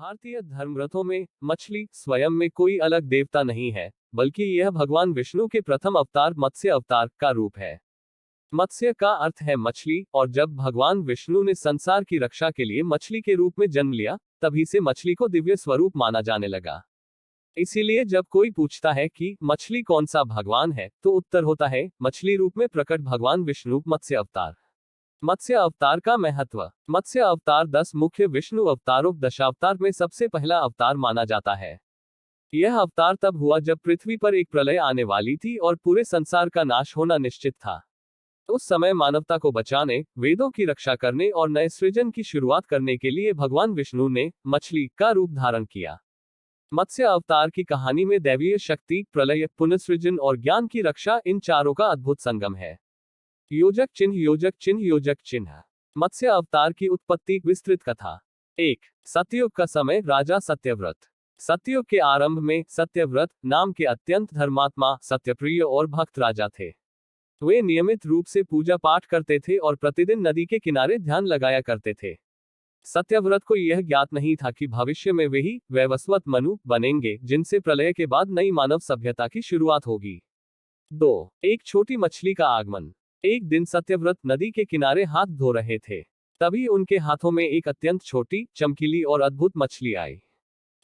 भारतीय धर्मग्रंथों में मछली स्वयं में कोई अलग देवता नहीं है, बल्कि यह भगवान विष्णु के प्रथम अवतार मत्स्य अवतार का रूप है। मत्स्य का अर्थ है मछली, और जब भगवान विष्णु ने संसार की रक्षा के लिए मछली के रूप में जन्म लिया, तभी से मछली को दिव्य स्वरूप माना जाने लगा। इसीलिए जब कोई पूछता है कि मछली कौन सा भगवान है, तो उत्तर होता है मछली रूप में प्रकट भगवान विष्णु मत्स्य अवतार। मत्स्य अवतार का महत्व। मत्स्य अवतार 10 मुख्य विष्णु अवतारों दशावतार में सबसे पहला अवतार माना जाता है। यह अवतार तब हुआ जब पृथ्वी पर एक प्रलय आने वाली थी और पूरे संसार का नाश होना निश्चित था। उस समय मानवता को बचाने, वेदों की रक्षा करने और नए सृजन की शुरुआत करने के लिए भगवान विष्णु ने मछली का रूप धारण किया। मत्स्य अवतार की कहानी में दैवीय शक्ति, प्रलय, पुनर्सृजन और ज्ञान की रक्षा, इन चारों का अद्भुत संगम है। योजक चिन्ह। योजक चिन्ह। योजक चिन्ह। मत्स्य अवतार की उत्पत्ति विस्तृत कथा। 1. सत्ययुग का समय। राजा सत्यव्रत। सत्ययुग के आरंभ में सत्यव्रत नाम के अत्यंत धर्मात्मा, सत्यप्रिय और भक्त राजा थे। वे नियमित रूप से पूजा पाठ करते थे और प्रतिदिन नदी के किनारे ध्यान लगाया करते थे। सत्यव्रत को यह ज्ञात नहीं था कि भविष्य में वे ही वैवस्वत मनु बनेंगे, जिनसे प्रलय के बाद नई मानव सभ्यता की शुरुआत होगी। 2. एक छोटी मछली का आगमन। एक दिन सत्यव्रत नदी के किनारे हाथ धो रहे थे। तभी उनके हाथों में एक अत्यंत छोटी, चमकीली और अद्भुत मछली आई।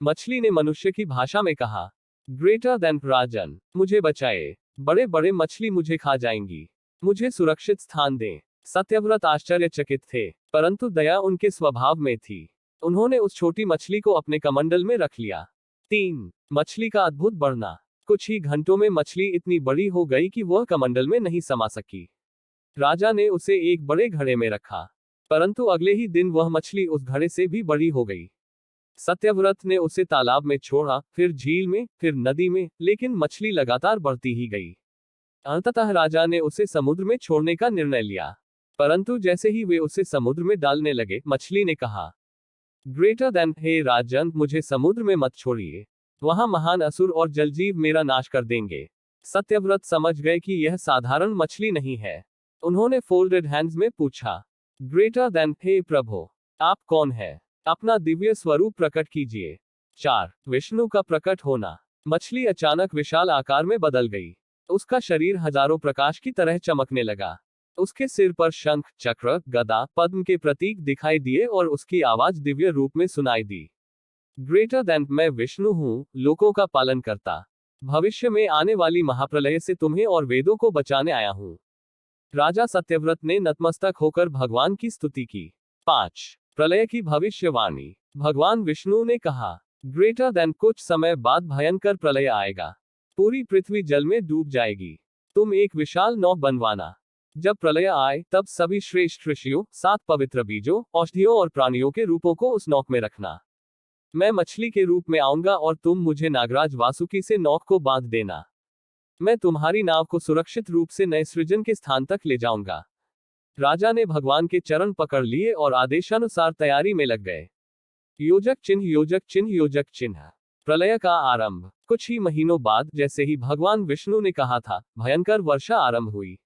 मछली ने मनुष्य की भाषा में कहा, ग्रेटर देन राजन, मुझे बचाए, बड़े बड़े मछली मुझे खा जाएंगी, मुझे सुरक्षित स्थान दें। सत्यव्रत आश्चर्यचकित थे, परंतु दया उनके स्वभाव में थी। उन्होंने उस छोटी मछली को अपने कमंडल में रख लिया। 3. मछली का अद्भुत बढ़ना। कुछ ही घंटों में मछली इतनी बड़ी हो गई कि वह कमंडल में नहीं समा सकी। राजा ने उसे एक बड़े घड़े में रखा, परंतु अगले ही दिन वह मछली उस घड़े से भी बड़ी हो गई। सत्यव्रत ने उसे तालाब में छोड़ा, फिर झील में, फिर नदी में, लेकिन मछली लगातार बढ़ती ही गई। अंततः राजा ने उसे समुद्र में छोड़ने का निर्णय लिया, परंतु जैसे ही वे उसे समुद्र में डालने लगे, मछली ने कहा, ग्रेटर देन, हे राजन, मुझे समुद्र में मत छोड़िए, वहां महान असुर और जलजीव मेरा नाश कर देंगे। सत्यव्रत समझ गए कि यह साधारण मछली नहीं है। उन्होंने फोल्डेड हैंड्स में पूछा, ग्रेटर देन, हे प्रभु, आप कौन है? अपना दिव्य स्वरूप प्रकट कीजिए। 4. विष्णु का प्रकट होना। मछली अचानक विशाल आकार में बदल गई। उसका शरीर हजारों प्रकाश की तरह चमकने लगा। उसके सिर पर शंख, चक्र, गदा, पद्म के प्रतीक दिखाई दिए और उसकी आवाज दिव्य रूप में सुनाई दी। ग्रेटर देन, मैं विष्णु हूँ, लोकों का पालन करता। भविष्य में आने वाली महाप्रलय से तुम्हें और वेदों को बचाने आया हूँ। राजा सत्यव्रत ने नतमस्तक होकर भगवान की स्तुति की। 5. प्रलय की भविष्यवाणी। भगवान विष्णु ने कहा, ग्रेटर देन, कुछ समय बाद भयंकर प्रलय आएगा। पूरी पृथ्वी जल में डूब जाएगी। तुम एक विशाल नौक बनवाना। जब प्रलय आए, तब सभी श्रेष्ठ ऋषियों, 7 पवित्र बीजों, औषधियों और प्राणियों के रूपों को उस नौक में रखना। मैं मछली के रूप में आऊंगा और तुम मुझे नागराज वासुकी से नौक को बांध देना। मैं तुम्हारी नाव को सुरक्षित रूप से नए सृजन के स्थान तक ले जाऊंगा। राजा ने भगवान के चरण पकड़ लिए और आदेशानुसार तैयारी में लग गए। योजक चिन्ह। योजक चिन्ह। योजक चिन्ह। प्रलय का आरंभ। कुछ ही महीनों बाद, जैसे ही भगवान विष्णु ने कहा था, भयंकर वर्षा आरंभ हुई।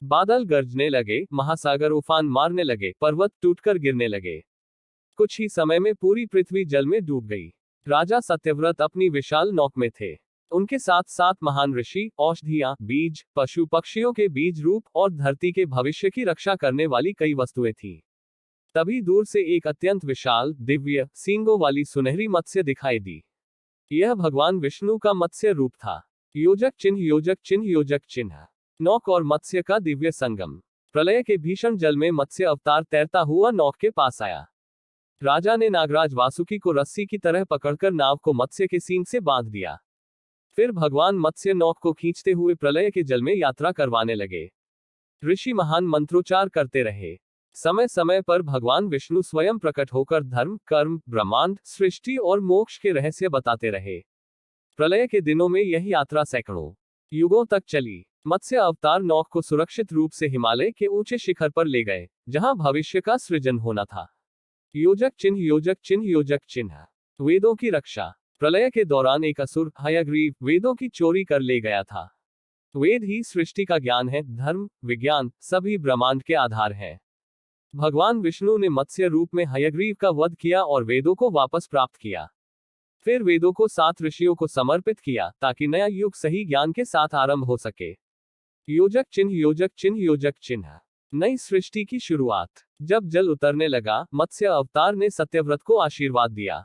बादल गरजने लगे, महासागर उफान मारने लगे, पर्वत टूटकर गिरने लगे। कुछ ही समय में पूरी पृथ्वी जल में डूब गई। राजा सत्यव्रत अपनी विशाल नौक में थे। उनके साथ 7 महान ऋषि, औषधियां, बीज, पशु पक्षियों के बीज रूप और धरती के भविष्य की रक्षा करने वाली कई वस्तुएं थीं। तभी दूर से एक अत्यंत विशाल, दिव्य, सींगों वाली सुनहरी मत्स्य दिखाई दी। यह भगवान विष्णु का मत्स्य रूप था। योजक चिन्ह। योजक चिन्ह। योजक चिन्ह। नौक और मत्स्य का दिव्य संगम। प्रलय के भीषण जल में मत्स्य अवतार तैरता हुआ नौक के पास आया। राजा ने नागराज वासुकी को रस्सी की तरह पकड़कर नाव को मत्स्य के सींग से बांध दिया। फिर भगवान मत्स्य नौक को खींचते हुए प्रलय के जल में यात्रा करवाने लगे। ऋषि महान मंत्रोच्चार करते रहे। समय समय पर भगवान विष्णु स्वयं प्रकट होकर धर्म, कर्म, ब्रह्मांड, सृष्टि और मोक्ष के रहस्य बताते रहे। प्रलय के दिनों में यह यात्रा सैकड़ों युगों तक चली। मत्स्य अवतार नौक को सुरक्षित रूप से हिमालय के ऊंचे शिखर पर ले गए, जहां भविष्य का सृजन होना था। योजक चिन्ह। योजक चिन्ह। योजक चिन्ह। वेदों की रक्षा। प्रलय के दौरान एक असुर, हयग्रीव, वेदों की चोरी कर ले गया था। वेद ही सृष्टि का ज्ञान है, धर्म, विज्ञान, सभी ब्रह्मांड के आधार हैं। भगवान विष्णु ने मत्स्य रूप में हयग्रीव का वध किया और वेदों को वापस प्राप्त किया। फिर वेदों को 7 ऋषियों को समर्पित किया ताकि नया युग सही ज्ञान के साथ आरंभ हो सके। योजक चिन्ह, योजक चिन्ह, योजक चिन्ह। नई सृष्टि की शुरुआत। जब जल उतरने लगा, मत्स्य अवतार ने सत्यव्रत को आशीर्वाद दिया।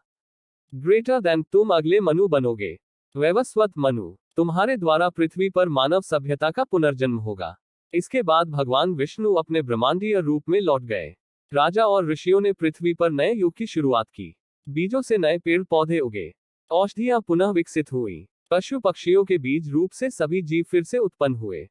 ग्रेटर देन, तुम अगले मनु बनोगे। वैवस्वत मनु, तुम्हारे द्वारा पृथ्वी पर मानव सभ्यता का पुनर्जन्म होगा। इसके बाद भगवान विष्णु अपने ब्रह्मांडीय रूप में लौट गए। राजा और ऋषियों ने पृथ्वी पर नए युग की शुरुआत की। बीजों से नए पेड़ पौधे उगे, औषधियां पुनः विकसित हुई, पशु पक्षियों के बीज रूप से सभी जीव फिर से उत्पन्न हुए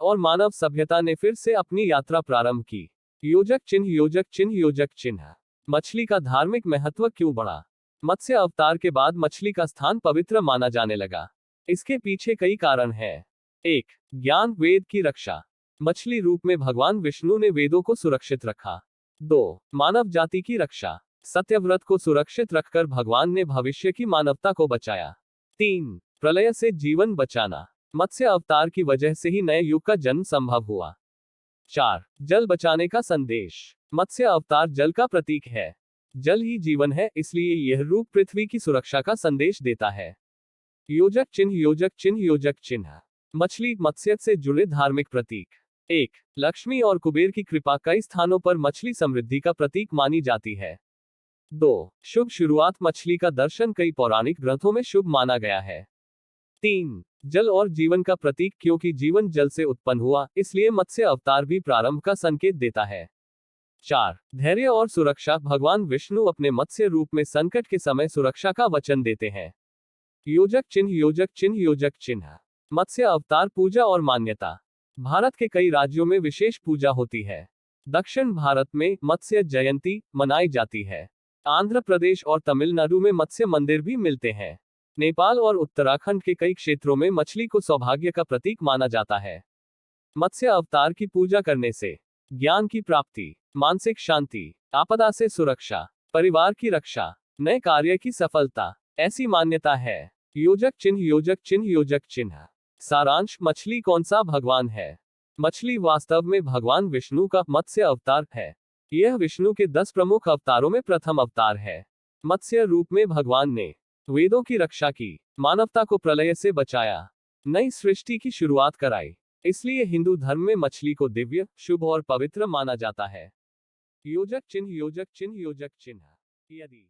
और मानव सभ्यता ने फिर से अपनी यात्रा प्रारंभ की। योजक चिन्ह, योजक चिन्ह, योजक चिन्ह। मछली का धार्मिक महत्व क्यों बढ़ा? मत्स्य अवतार के बाद मछली का स्थान पवित्र माना जाने लगा। इसके पीछे कई कारण हैं। 1. ज्ञान, वेद की रक्षा। मछली रूप में भगवान विष्णु ने वेदों को सुरक्षित रखा। 2. मानव जाति की रक्षा। सत्यव्रत को सुरक्षित रखकर भगवान ने भविष्य की मानवता को बचाया। 3. प्रलय से जीवन बचाना। मत्स्य अवतार की वजह से ही नए युग का जन्म संभव हुआ। 4. जल बचाने का संदेश। मत्स्य अवतार जल का प्रतीक है। जल ही जीवन है, इसलिए यह रूप पृथ्वी की सुरक्षा का संदेश देता है। योजक चिन्ह, योजक चिन्ह, योजक चिन्ह। मछली, मत्स्य से जुड़े धार्मिक प्रतीक। 1. लक्ष्मी और कुबेर की कृपा। कई स्थानों पर मछली समृद्धि का प्रतीक मानी जाती है। 2. शुभ शुरुआत। मछली का दर्शन कई पौराणिक ग्रंथों में शुभ माना गया है। 3. जल और जीवन का प्रतीक। क्योंकि जीवन जल से उत्पन्न हुआ, इसलिए मत्स्य अवतार भी प्रारंभ का संकेत देता है। 4. धैर्य और सुरक्षा। भगवान विष्णु अपने मत्स्य रूप में संकट के समय सुरक्षा का वचन देते हैं। योजक चिन्ह, योजक चिन्ह, योजक चिन्ह। मत्स्य अवतार पूजा और मान्यता। भारत के कई राज्यों में विशेष पूजा होती है। दक्षिण भारत में मत्स्य जयंती मनाई जाती है। आंध्र प्रदेश और तमिलनाडु में मत्स्य मंदिर भी मिलते हैं। नेपाल और उत्तराखंड के कई क्षेत्रों में मछली को सौभाग्य का प्रतीक माना जाता है। मत्स्य अवतार की पूजा करने से ज्ञान की प्राप्ति, मानसिक शांति, आपदा से सुरक्षा, परिवार की रक्षा, नए कार्य की सफलता, ऐसी मान्यता है। योजक चिन्ह, योजक चिन्ह, योजक चिन्ह। सारांश। मछली कौन सा भगवान है? मछली वास्तव में भगवान विष्णु का मत्स्य अवतार है। यह विष्णु के 10 प्रमुख अवतारों में प्रथम अवतार है। मत्स्य रूप में भगवान ने वेदों की रक्षा की, मानवता को प्रलय से बचाया, नई सृष्टि की शुरुआत कराई। इसलिए हिंदू धर्म में मछली को दिव्य, शुभ और पवित्र माना जाता है। योजक चिन्ह, योजक चिन्ह, योजक चिन्ह। यदि